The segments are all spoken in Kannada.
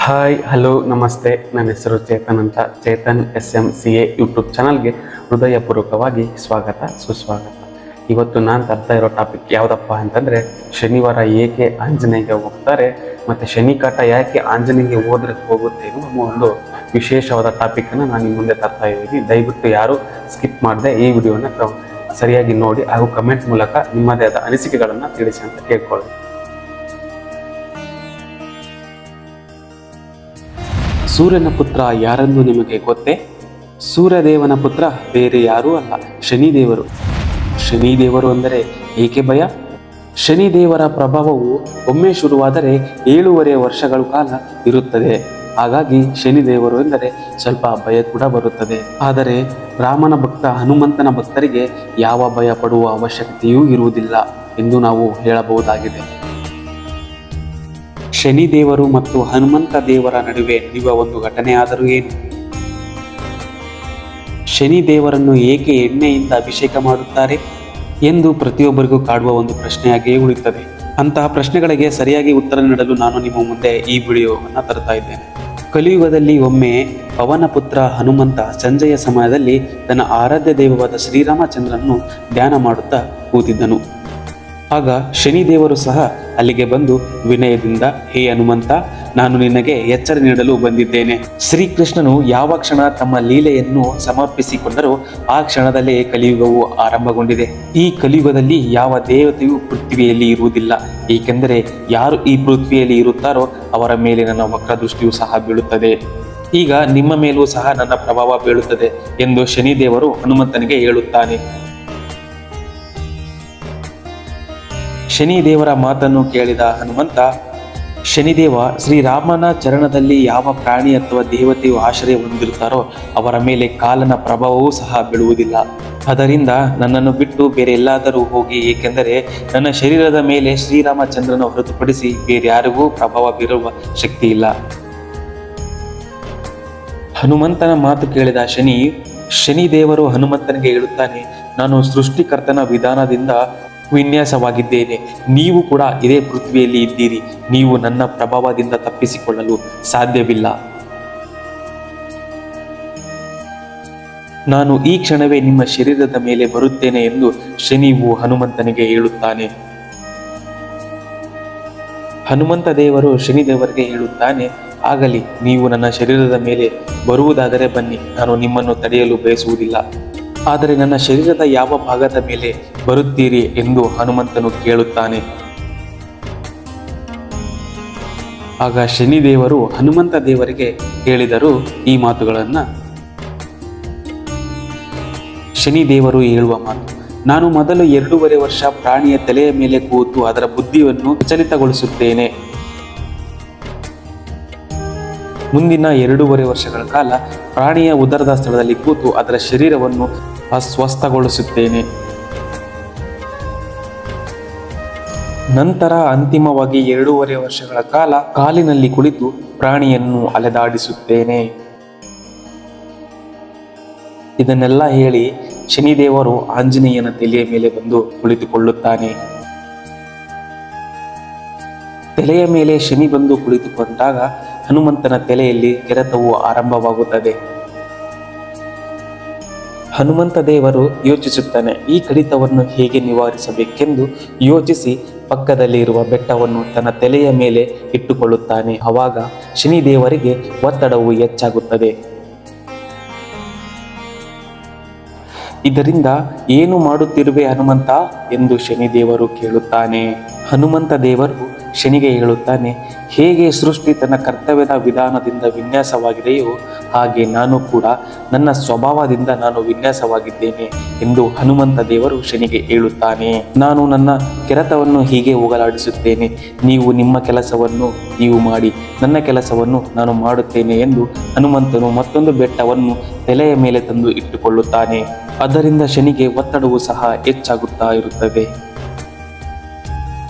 ಹಾಯ್ ಹಲೋ ನಮಸ್ತೆ. ನನ್ನ ಹೆಸರು ಚೇತನ್ ಅಂತ. ಚೇತನ್ SMCA ಯೂಟ್ಯೂಬ್ ಚಾನಲ್ಗೆ ಹೃದಯಪೂರ್ವಕವಾಗಿ ಸ್ವಾಗತ ಸುಸ್ವಾಗತ. ಇವತ್ತು ನಾನು ತರ್ತಾ ಇರೋ ಟಾಪಿಕ್ ಯಾವುದಪ್ಪ ಅಂತಂದರೆ, ಶನಿವಾರ ಏಕೆ ಆಂಜನೇಯಗೆ ಹೋಗ್ತಾರೆ ಮತ್ತು ಶನಿ ಕಾಟ ಯಾಕೆ ಆಂಜನೇಯಗೆ ಹೋಗುತ್ತೆ ಎನ್ನುವ ಒಂದು ವಿಶೇಷವಾದ ಟಾಪಿಕನ್ನು ನಾನು ನಿಮ್ಮ ಮುಂದೆ ತರ್ತಾ ಇದ್ದೀನಿ. ದಯವಿಟ್ಟು ಯಾರು ಸ್ಕಿಪ್ ಮಾಡದೆ ಈ ವಿಡಿಯೋನ ಸರಿಯಾಗಿ ನೋಡಿ ಹಾಗೂ ಕಮೆಂಟ್ ಮೂಲಕ ನಿಮ್ಮದೇ ಆದ ಅನಿಸಿಕೆಗಳನ್ನು ತಿಳಿಸಿ ಅಂತ ಕೇಳ್ಕೊಳ್ಳಿ. ಸೂರ್ಯನ ಪುತ್ರ ಯಾರೆಂದು ನಿಮಗೆ ಗೊತ್ತೇ? ಸೂರ್ಯದೇವನ ಪುತ್ರ ಬೇರೆ ಯಾರೂ ಅಲ್ಲ, ಶನಿದೇವರು. ಶನಿದೇವರು ಅಂದರೆ ಏಕೆ ಭಯ? ಶನಿದೇವರ ಪ್ರಭಾವವು ಒಮ್ಮೆ ಶುರುವಾದರೆ 7.5 ವರ್ಷಗಳ ಕಾಲ ಇರುತ್ತದೆ. ಹಾಗಾಗಿ ಶನಿದೇವರು ಎಂದರೆ ಸ್ವಲ್ಪ ಭಯ ಕೂಡ ಬರುತ್ತದೆ. ಆದರೆ ರಾಮನ ಭಕ್ತ ಹನುಮಂತನ ಭಕ್ತರಿಗೆ ಯಾವ ಭಯ ಪಡುವ ಅವಶ್ಯಕತೆಯೂ ಇರುವುದಿಲ್ಲ ಎಂದು ನಾವು ಹೇಳಬಹುದಾಗಿದೆ. ಶನಿದೇವರು ಮತ್ತು ಹನುಮಂತ ದೇವರ ನಡುವೆ ನಡೆಯುವ ಒಂದು ಘಟನೆ ಆದರೂ ಏನು? ಶನಿದೇವರನ್ನು ಏಕೆ ಎಣ್ಣೆಯಿಂದ ಅಭಿಷೇಕ ಮಾಡುತ್ತಾರೆ ಎಂದು ಪ್ರತಿಯೊಬ್ಬರಿಗೂ ಕಾಡುವ ಒಂದು ಪ್ರಶ್ನೆಯಾಗಿಯೇ ಉಳಿಯುತ್ತದೆ. ಅಂತಹ ಪ್ರಶ್ನೆಗಳಿಗೆ ಸರಿಯಾಗಿ ಉತ್ತರ ನೀಡಲು ನಾನು ನಿಮ್ಮ ಮುಂದೆ ಈ ವಿಡಿಯೋವನ್ನು ತರ್ತಾ ಇದ್ದೇನೆ. ಕಲಿಯುಗದಲ್ಲಿ ಒಮ್ಮೆ ಪವನ ಪುತ್ರ ಹನುಮಂತ ಸಂಜೆಯ ಸಮಯದಲ್ಲಿ ತನ್ನ ಆರಾಧ್ಯ ದೈವವಾದ ಶ್ರೀರಾಮಚಂದ್ರನನ್ನು ಧ್ಯಾನ ಮಾಡುತ್ತಾ ಕೂತಿದ್ದನು. ಆಗ ಶನಿದೇವರು ಸಹ ಅಲ್ಲಿಗೆ ಬಂದು ವಿನಯದಿಂದ, ಹೇ ಹನುಮಂತ, ನಾನು ನಿನಗೆ ಎಚ್ಚರ ನೀಡಲು ಬಂದಿದ್ದೇನೆ. ಶ್ರೀಕೃಷ್ಣನು ಯಾವ ಕ್ಷಣ ತಮ್ಮ ಲೀಲೆಯನ್ನು ಸಮರ್ಪಿಸಿಕೊಂಡರೋ ಆ ಕ್ಷಣದಲ್ಲೇ ಕಲಿಯುಗವು ಆರಂಭಗೊಂಡಿದೆ. ಈ ಕಲಿಯುಗದಲ್ಲಿ ಯಾವ ದೇವತೆಯೂ ಪೃಥ್ವಿಯಲ್ಲಿ ಇರುವುದಿಲ್ಲ, ಏಕೆಂದರೆ ಯಾರು ಈ ಪೃಥ್ವಿಯಲ್ಲಿ ಇರುತ್ತಾರೋ ಅವರ ಮೇಲೆ ನನ್ನ ವಕ್ರದೃಷ್ಟಿಯು ಸಹ ಬೀಳುತ್ತದೆ. ಈಗ ನಿಮ್ಮ ಮೇಲೂ ಸಹ ನನ್ನ ಪ್ರಭಾವ ಬೀಳುತ್ತದೆ ಎಂದು ಶನಿದೇವರು ಹನುಮಂತನಿಗೆ ಹೇಳುತ್ತಾನೆ. ಶನಿದೇವರ ಮಾತನ್ನು ಕೇಳಿದ ಹನುಮಂತ, ಶನಿದೇವ, ಶ್ರೀರಾಮನ ಚರಣದಲ್ಲಿ ಯಾವ ಪ್ರಾಣಿ ಅಥವಾ ದೇವತೆಯು ಆಶ್ರಯ ಹೊಂದಿರುತ್ತಾರೋ ಅವರ ಮೇಲೆ ಕಾಲನ ಪ್ರಭಾವವೂ ಸಹ ಬೀಳುವುದಿಲ್ಲ. ಅದರಿಂದ ನನ್ನನ್ನು ಬಿಟ್ಟು ಬೇರೆ ಎಲ್ಲಾದರೂ ಹೋಗಿ, ಏಕೆಂದರೆ ನನ್ನ ಶರೀರದ ಮೇಲೆ ಶ್ರೀರಾಮಚಂದ್ರನ ಹೊರತುಪಡಿಸಿ ಬೇರೆ ಯಾರಿಗೂ ಪ್ರಭಾವ ಬೀರುವ ಶಕ್ತಿ ಇಲ್ಲ. ಹನುಮಂತನ ಮಾತು ಕೇಳಿದ ಶನಿದೇವರು ಹನುಮಂತನಿಗೆ ಹೇಳುತ್ತಾನೆ, ನಾನು ಸೃಷ್ಟಿಕರ್ತನ ವಿಧಾನದಿಂದ ವಿನ್ಯಾಸವಾಗಿದ್ದೇನೆ. ನೀವು ಕೂಡ ಇದೇ ಪೃಥ್ವಿಯಲ್ಲಿ ಇದ್ದೀರಿ. ನೀವು ನನ್ನ ಪ್ರಭಾವದಿಂದ ತಪ್ಪಿಸಿಕೊಳ್ಳಲು ಸಾಧ್ಯವಿಲ್ಲ. ನಾನು ಈ ಕ್ಷಣವೇ ನಿಮ್ಮ ಶರೀರದ ಮೇಲೆ ಬರುತ್ತೇನೆ ಎಂದು ಶನಿವು ಹನುಮಂತನಿಗೆ ಹೇಳುತ್ತಾನೆ. ಹನುಮಂತ ದೇವರು ಶನಿದೇವರಿಗೆ ಹೇಳುತ್ತಾನೆ, ಆಗಲಿ, ನೀವು ನನ್ನ ಶರೀರದ ಮೇಲೆ ಬರುವುದಾದರೆ ಬನ್ನಿ, ನಾನು ನಿಮ್ಮನ್ನು ತಡೆಯಲು ಬಯಸುವುದಿಲ್ಲ. ಆದರೆ ನನ್ನ ಶರೀರದ ಯಾವ ಭಾಗದ ಮೇಲೆ ಬರುತ್ತೀರಿ ಎಂದು ಹನುಮಂತನು ಕೇಳುತ್ತಾನೆ. ಆಗ ಶನಿದೇವರು ಹನುಮಂತ ದೇವರಿಗೆ ಹೇಳಿದರು ಈ ಮಾತುಗಳನ್ನು. ಶನಿದೇವರು ಹೇಳುವ ಮಾತು, ನಾನು ಮೊದಲು 2.5 ವರ್ಷ ಪ್ರಾಣಿಯ ತಲೆಯ ಮೇಲೆ ಕೂತು ಅದರ ಬುದ್ಧಿಯನ್ನು ವಿಚಲಿತಗೊಳಿಸುತ್ತೇನೆ. ಮುಂದಿನ 2.5 ವರ್ಷಗಳ ಕಾಲ ಪ್ರಾಣಿಯ ಉದರದ ಸ್ಥಳದಲ್ಲಿ ಕೂತು ಅದರ ಶರೀರವನ್ನು ಅಸ್ವಸ್ಥಗೊಳಿಸುತ್ತೇನೆ. ನಂತರ ಅಂತಿಮವಾಗಿ 2.5 ವರ್ಷಗಳ ಕಾಲ ಕಾಲಿನಲ್ಲಿ ಕುಳಿತು ಪ್ರಾಣಿಯನ್ನು ಅಲೆದಾಡಿಸುತ್ತೇನೆ. ಇದನ್ನೆಲ್ಲ ಹೇಳಿ ಶನಿದೇವರು ಆಂಜನೇಯನ ತಲೆಯ ಮೇಲೆ ಬಂದು ಕುಳಿತುಕೊಳ್ಳುತ್ತಾನೆ. ತಲೆಯ ಮೇಲೆ ಶನಿ ಬಂದು ಕುಳಿತುಕೊಂಡಾಗ ಹನುಮಂತನ ತಲೆಯಲ್ಲಿ ಕೆರೆತವು ಆರಂಭವಾಗುತ್ತದೆ. ಹನುಮಂತ ದೇವರು ಯೋಚಿಸುತ್ತಾನೆ, ಈ ಕಡಿತವನ್ನು ಹೇಗೆ ನಿವಾರಿಸಬೇಕೆಂದು ಯೋಚಿಸಿ ಪಕ್ಕದಲ್ಲಿ ಇರುವ ಬೆಟ್ಟವನ್ನು ತನ್ನ ತಲೆಯ ಮೇಲೆ ಇಟ್ಟುಕೊಳ್ಳುತ್ತಾನೆ. ಆವಾಗ ಶನಿದೇವರಿಗೆ ಒತ್ತಡವು ಹೆಚ್ಚಾಗುತ್ತದೆ. ಇದರಿಂದ ಏನು ಮಾಡುತ್ತಿರುವೆ ಹನುಮಂತ ಎಂದು ಶನಿದೇವರು ಕೇಳುತ್ತಾನೆ. ಹನುಮಂತ ದೇವರು ಶನಿಗೆ ಹೇಳುತ್ತಾನೆ, ಹೇಗೆ ಸೃಷ್ಟಿ ತನ್ನ ಕರ್ತವ್ಯದ ವಿಧಾನದಿಂದ ವಿನ್ಯಾಸವಾಗಿದೆಯೋ ಹಾಗೆ ನಾನು ಕೂಡ ನನ್ನ ಸ್ವಭಾವದಿಂದ ನಾನು ವಿನ್ಯಾಸವಾಗಿದ್ದೇನೆ ಎಂದು ಹನುಮಂತ ದೇವರು ಶನಿಗೆ ಹೇಳುತ್ತಾನೆ. ನಾನು ನನ್ನ ಕೆರೆತವನ್ನು ಹೀಗೆ ಹೋಗಲಾಡಿಸುತ್ತೇನೆ. ನೀವು ನಿಮ್ಮ ಕೆಲಸವನ್ನು ನೀವು ಮಾಡಿ, ನನ್ನ ಕೆಲಸವನ್ನು ನಾನು ಮಾಡುತ್ತೇನೆ ಎಂದು ಹನುಮಂತನು ಮತ್ತೊಂದು ಬೆಟ್ಟವನ್ನು ತಲೆಯ ಮೇಲೆ ತಂದು ಇಟ್ಟುಕೊಳ್ಳುತ್ತಾನೆ. ಅದರಿಂದ ಶನಿಗೆ ಒತ್ತಡವು ಸಹ ಹೆಚ್ಚಾಗುತ್ತಾ ಇರುತ್ತದೆ.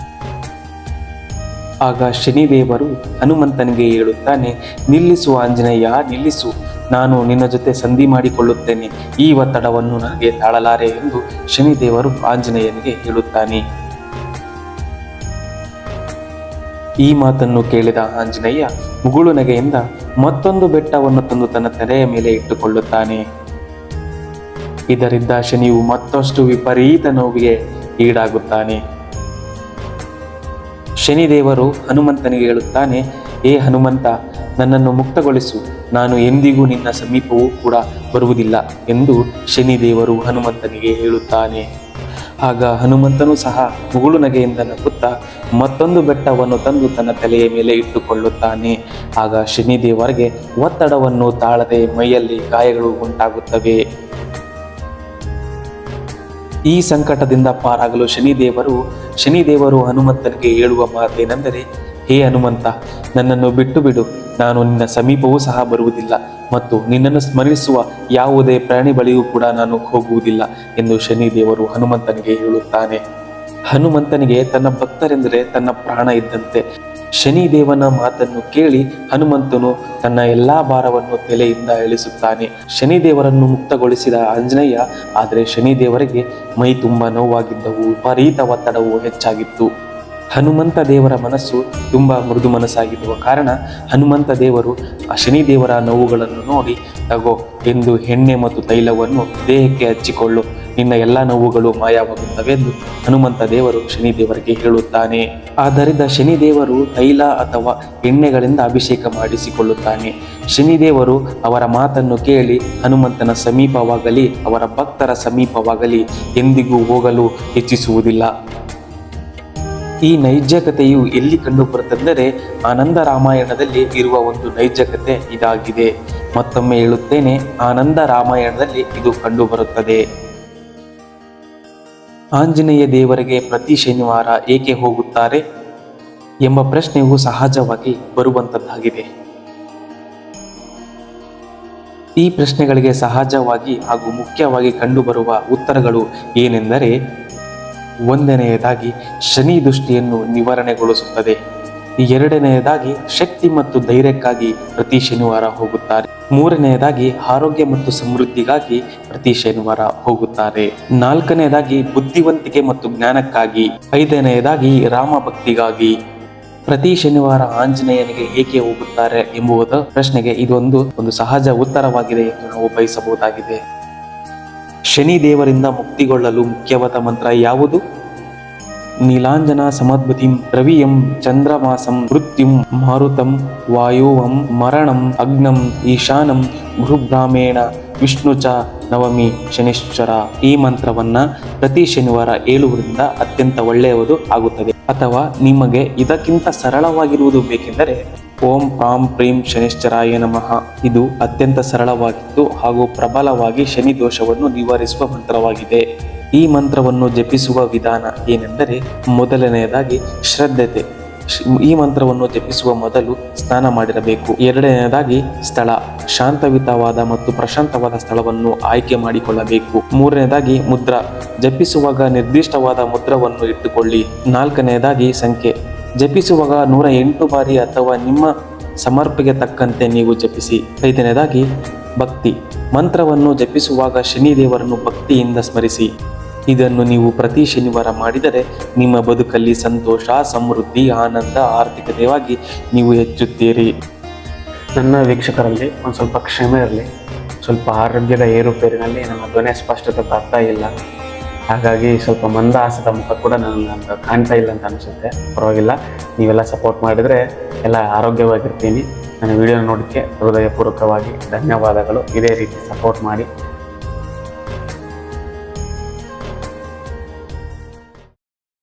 ಆಗ ಶನಿದೇವರು ಹನುಮಂತನಿಗೆ ಹೇಳುತ್ತಾನೆ, ನಿಲ್ಲಿಸು ಆಂಜನೇಯ, ನಿಲ್ಲಿಸು, ನಾನು ನಿನ್ನ ಜೊತೆ ಸಂಧಿ ಮಾಡಿಕೊಳ್ಳುತ್ತೇನೆ. ಈ ಒತ್ತಡವನ್ನು ನನಗೆ ತಾಳಲಾರೆ ಎಂದು ಶನಿದೇವರು ಆಂಜನೇಯನಿಗೆ ಹೇಳುತ್ತಾನೆ. ಈ ಮಾತನ್ನು ಕೇಳಿದ ಆಂಜನೇಯ ಮುಗುಳು ನಗೆಯಿಂದ ಮತ್ತೊಂದು ಬೆಟ್ಟವನ್ನು ತಂದು ತನ್ನ ತಲೆಯ ಮೇಲೆ ಇಟ್ಟುಕೊಳ್ಳುತ್ತಾನೆ. ಇದರಿಂದ ಶನಿಯು ಮತ್ತಷ್ಟು ವಿಪರೀತ ನೋವಿಗೆ ಈಡಾಗುತ್ತಾನೆ. ಶನಿದೇವರು ಹನುಮಂತನಿಗೆ ಹೇಳುತ್ತಾನೆ, ಏ ಹನುಮಂತ, ನನ್ನನ್ನು ಮುಕ್ತಗೊಳಿಸು, ನಾನು ಎಂದಿಗೂ ನಿನ್ನ ಸಮೀಪವೂ ಕೂಡ ಬರುವುದಿಲ್ಲ ಎಂದು ಶನಿದೇವರು ಹನುಮಂತನಿಗೆ ಹೇಳುತ್ತಾನೆ. ಆಗ ಹನುಮಂತನೂ ಸಹ ಮುಗುಳು ನಗೆಯಿಂದ ನಗುತ್ತಾ ಮತ್ತೊಂದು ಬೆಟ್ಟವನ್ನು ತಂದು ತನ್ನ ತಲೆಯ ಮೇಲೆ ಇಟ್ಟುಕೊಳ್ಳುತ್ತಾನೆ. ಆಗ ಶನಿದೇವರಿಗೆ ಒತ್ತಡವನ್ನು ತಾಳದೆ ಮೈಯಲ್ಲಿ ಗಾಯಗಳು ಉಂಟಾಗುತ್ತವೆ. ಈ ಸಂಕಟದಿಂದ ಪಾರಾಗಲು ಶನಿದೇವರು ಹನುಮಂತನಿಗೆ ಹೇಳುವ ಮಾತೇನೆಂದರೆ, ಹೇ ಹನುಮಂತ, ನನ್ನನ್ನು ಬಿಟ್ಟು ಬಿಡು, ನಾನು ನಿನ್ನ ಸಮೀಪವೂ ಸಹ ಬರುವುದಿಲ್ಲ ಮತ್ತು ನಿನ್ನನ್ನು ಸ್ಮರಿಸುವ ಯಾವುದೇ ಪ್ರಾಣಿ ಬಳಿಯೂ ಕೂಡ ನಾನು ಹೋಗುವುದಿಲ್ಲ ಎಂದು ಶನಿದೇವರು ಹನುಮಂತನಿಗೆ ಹೇಳುತ್ತಾನೆ. ಹನುಮಂತನಿಗೆ ತನ್ನ ಭಕ್ತರೆಂದರೆ ತನ್ನ ಪ್ರಾಣ ಇದ್ದಂತೆ. ಶನಿದೇವನ ಮಾತನ್ನು ಕೇಳಿ ಹನುಮಂತನು ತನ್ನ ಎಲ್ಲಾ ಭಾರವನ್ನು ತಲೆಯಿಂದ ಇಳಿಸುತ್ತಾನೆ. ಶನಿದೇವರನ್ನು ಮುಕ್ತಗೊಳಿಸಿದ ಆಂಜನೇಯ, ಆದರೆ ಶನಿದೇವರಿಗೆ ಮೈ ತುಂಬಾ ನೋವಾಗಿದ್ದವು, ವಿಪರೀತ ಒತ್ತಡವು ಹೆಚ್ಚಾಗಿತ್ತು. ಹನುಮಂತ ದೇವರ ಮನಸ್ಸು ತುಂಬಾ ಮೃದು ಮನಸ್ಸಾಗಿರುವ ಕಾರಣ ಹನುಮಂತ ದೇವರು ಶನಿದೇವರ ನೋವುಗಳನ್ನು ನೋಡಿ, ತಗೋ ಎಂದು ಎಣ್ಣೆ ಮತ್ತು ತೈಲವನ್ನು ದೇಹಕ್ಕೆ ಹಚ್ಚಿಕೊಳ್ಳು, ನಿನ್ನ ಎಲ್ಲ ನೋವುಗಳು ಮಾಯವಾಗುತ್ತವೆ ಎಂದು ಹನುಮಂತ ದೇವರು ಶನಿದೇವರಿಗೆ ಹೇಳುತ್ತಾನೆ. ಆದ್ದರಿಂದ ಶನಿದೇವರು ತೈಲ ಅಥವಾ ಎಣ್ಣೆಗಳಿಂದ ಅಭಿಷೇಕ ಮಾಡಿಸಿಕೊಳ್ಳುತ್ತಾನೆ. ಶನಿದೇವರು ಅವರ ಮಾತನ್ನು ಕೇಳಿ ಹನುಮಂತನ ಸಮೀಪವಾಗಲಿ ಅವರ ಭಕ್ತರ ಸಮೀಪವಾಗಲಿ ಎಂದಿಗೂ ಹೋಗಲು ಇಚ್ಛಿಸುವುದಿಲ್ಲ. ಈ ನೈಜ ಕಥೆಯು ಎಲ್ಲಿ ಕಂಡುಬರುತ್ತಂದರೆ ಆನಂದ ರಾಮಾಯಣದಲ್ಲಿ ಇರುವ ಒಂದು ನೈಜ ಕಥೆ ಇದಾಗಿದೆ. ಮತ್ತೊಮ್ಮೆ ಹೇಳುತ್ತೇನೆ, ಆನಂದ ರಾಮಾಯಣದಲ್ಲಿ ಇದು ಕಂಡುಬರುತ್ತದೆ. ಆಂಜನೇಯ ದೇವರಿಗೆ ಪ್ರತಿ ಶನಿವಾರ ಏಕೆ ಹೋಗುತ್ತಾರೆ ಎಂಬ ಪ್ರಶ್ನೆಯು ಸಹಜವಾಗಿ ಬರುವಂತದ್ದಾಗಿದೆ. ಈ ಪ್ರಶ್ನೆಗಳಿಗೆ ಸಹಜವಾಗಿ ಹಾಗೂ ಮುಖ್ಯವಾಗಿ ಕಂಡುಬರುವ ಉತ್ತರಗಳು ಏನೆಂದರೆ, ಒಂದನೆಯದಾಗಿ ಶನಿ ದೃಷ್ಟಿಯನ್ನು ನಿವಾರಣೆಗೊಳಿಸುತ್ತದೆ. ಎರಡನೆಯದಾಗಿ ಶಕ್ತಿ ಮತ್ತು ಧೈರ್ಯಕ್ಕಾಗಿ ಪ್ರತಿ ಶನಿವಾರ ಹೋಗುತ್ತಾರೆ. ಮೂರನೆಯದಾಗಿ ಆರೋಗ್ಯ ಮತ್ತು ಸಮೃದ್ಧಿಗಾಗಿ ಪ್ರತಿ ಶನಿವಾರ ಹೋಗುತ್ತಾರೆ. ನಾಲ್ಕನೆಯದಾಗಿ ಬುದ್ಧಿವಂತಿಕೆ ಮತ್ತು ಜ್ಞಾನಕ್ಕಾಗಿ. ಐದನೆಯದಾಗಿ ರಾಮ ಭಕ್ತಿಗಾಗಿ. ಪ್ರತಿ ಶನಿವಾರ ಆಂಜನೇಯನಿಗೆ ಏಕೆ ಹೋಗುತ್ತಾರೆ ಎಂಬುದು ಪ್ರಶ್ನೆಗೆ ಇದೊಂದು ಸಹಜ ಉತ್ತರವಾಗಿದೆ ಎಂದು ನಾವು ಬಯಸಬಹುದಾಗಿದೆ. ಶನಿ ದೇವರಿಂದ ಮುಕ್ತಿಗೊಳ್ಳಲು ಮುಖ್ಯವಾದ ಮಂತ್ರ ಯಾವುದು? ನೀಲಾಂಜನ ಸಮದ್ಭುತಿಂ ರವಿಯಂ ಚಂದ್ರಮಾಸಂ ಮೃತ್ಯುಂ ಮಾರುತಂ ವಾಯುವಂ ಮರಣಂ ಅಗ್ನಂ ಈಶಾನಂ ಗುರುಬ್ರಾಹ್ಮೇಣ ವಿಷ್ಣು ಚ ನವಮಿ ಶನಿಶ್ಚರ. ಈ ಮಂತ್ರವನ್ನ ಪ್ರತಿ ಶನಿವಾರ ಹೇಳುವುದರಿಂದ ಅತ್ಯಂತ ಒಳ್ಳೆಯದು ಆಗುತ್ತದೆ. ಅಥವಾ ನಿಮಗೆ ಇದಕ್ಕಿಂತ ಸರಳವಾಗಿರುವುದು ಬೇಕೆಂದರೆ ಓಂ ಪ್ರಾಂ ಪ್ರೀಂ ಶನಿಶ್ಚರಾಯ ನಮಃ. ಇದು ಅತ್ಯಂತ ಸರಳವಾಗಿದ್ದು ಹಾಗೂ ಪ್ರಬಲವಾಗಿ ಶನಿ ದೋಷವನ್ನು ನಿವಾರಿಸುವ ಮಂತ್ರವಾಗಿದೆ. ಈ ಮಂತ್ರವನ್ನು ಜಪಿಸುವ ವಿಧಾನ ಏನೆಂದರೆ, ಮೊದಲನೆಯದಾಗಿ ಶ್ರದ್ಧತೆ. ಈ ಮಂತ್ರವನ್ನು ಜಪಿಸುವ ಮೊದಲು ಸ್ನಾನ ಮಾಡಿರಬೇಕು. ಎರಡನೆಯದಾಗಿ ಸ್ಥಳ, ಶಾಂತಯುತವಾದ ಮತ್ತು ಪ್ರಶಾಂತವಾದ ಸ್ಥಳವನ್ನು ಆಯ್ಕೆ ಮಾಡಿಕೊಳ್ಳಬೇಕು. ಮೂರನೇದಾಗಿ ಮುದ್ರ, ಜಪಿಸುವಾಗ ನಿರ್ದಿಷ್ಟವಾದ ಮುದ್ರವನ್ನು ಇಟ್ಟುಕೊಳ್ಳಿ. ನಾಲ್ಕನೆಯದಾಗಿ ಸಂಖ್ಯೆ, ಜಪಿಸುವಾಗ 108 ಬಾರಿ ಅಥವಾ ನಿಮ್ಮ ಸಮರ್ಪಣೆಗೆ ತಕ್ಕಂತೆ ನೀವು ಜಪಿಸಿ. ಐದನೇದಾಗಿ ಭಕ್ತಿ, ಮಂತ್ರವನ್ನು ಜಪಿಸುವಾಗ ಶನಿದೇವರನ್ನು ಭಕ್ತಿಯಿಂದ ಸ್ಮರಿಸಿ. ಇದನ್ನು ನೀವು ಪ್ರತಿ ಶನಿವಾರ ಮಾಡಿದರೆ ನಿಮ್ಮ ಬದುಕಲ್ಲಿ ಸಂತೋಷ, ಸಮೃದ್ಧಿ, ಆನಂದ, ಆರ್ಥಿಕತೆಯಾಗಿ ನೀವು ಹೆಚ್ಚುತ್ತೀರಿ. ನನ್ನ ವೀಕ್ಷಕರಲ್ಲಿ ಒಂದು ಸ್ವಲ್ಪ ಕ್ಷಮೆ ಇರಲಿ. ಸ್ವಲ್ಪ ಆರೋಗ್ಯದ ಏರುಪೇರಿನಲ್ಲಿ ನನ್ನ ಧ್ವನಿ ಸ್ಪಷ್ಟತೆ ಬರ್ತಾ ಇಲ್ಲ. ಹಾಗಾಗಿ ಸ್ವಲ್ಪ ಮಂದಹಾಸದ ಮುಖ ಕೂಡ ನನಗೆ ಕಾಣ್ತಾ ಇಲ್ಲ ಅಂತ ಅನಿಸುತ್ತೆ. ಪರವಾಗಿಲ್ಲ, ನೀವೆಲ್ಲ ಸಪೋರ್ಟ್ ಮಾಡಿದರೆ ಎಲ್ಲ ಆರೋಗ್ಯವಾಗಿರ್ತೀನಿ. ನನ್ನ ವಿಡಿಯೋ ನೋಡೋಕ್ಕೆ ಹೃದಯಪೂರ್ವಕವಾಗಿ ಧನ್ಯವಾದಗಳು. ಇದೇ ರೀತಿ ಸಪೋರ್ಟ್ ಮಾಡಿ.